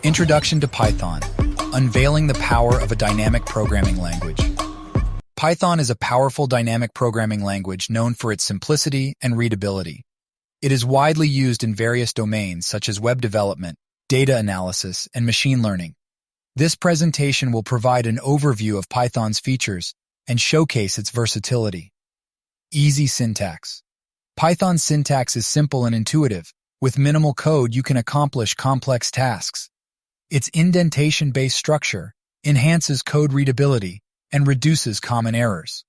Introduction to Python, unveiling the power of a dynamic programming language. Python is a powerful dynamic programming language known for its simplicity and readability. It is widely used in various domains such as web development, data analysis, and machine learning. This presentation will provide an overview of Python's features and showcase its versatility. Easy syntax. Python's syntax is simple and intuitive. With minimal code, you can accomplish complex tasks. Its indentation-based structure enhances code readability and reduces common errors.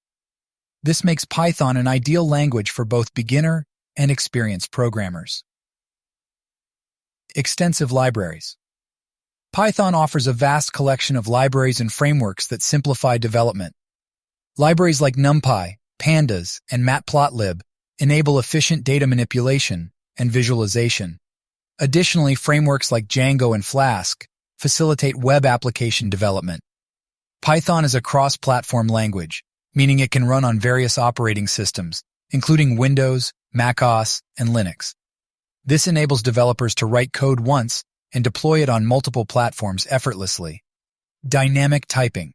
This makes Python an ideal language for both beginner and experienced programmers. Extensive libraries. Python offers a vast collection of libraries and frameworks that simplify development. Libraries like NumPy, Pandas, and Matplotlib enable efficient data manipulation and visualization. Additionally, frameworks like Django and Flask facilitate web application development. Python is a cross-platform language, meaning it can run on various operating systems, including Windows, macOS, and Linux. This enables developers to write code once and deploy it on multiple platforms effortlessly. Dynamic typing.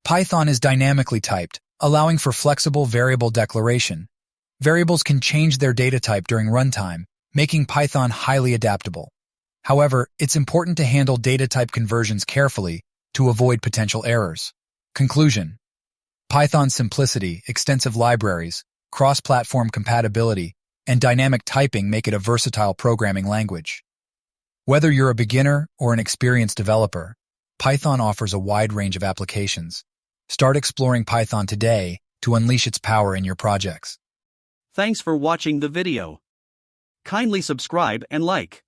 Python is dynamically typed, allowing for flexible variable declaration. Variables can change their data type during runtime, making Python highly adaptable. However, it's important to handle data type conversions carefully to avoid potential errors. Conclusion. Python's simplicity, extensive libraries, cross-platform compatibility, and dynamic typing make it a versatile programming language. Whether you're a beginner or an experienced developer, Python offers a wide range of applications. Start exploring Python today to unleash its power in your projects. Thanks for watching the video. Kindly subscribe and like.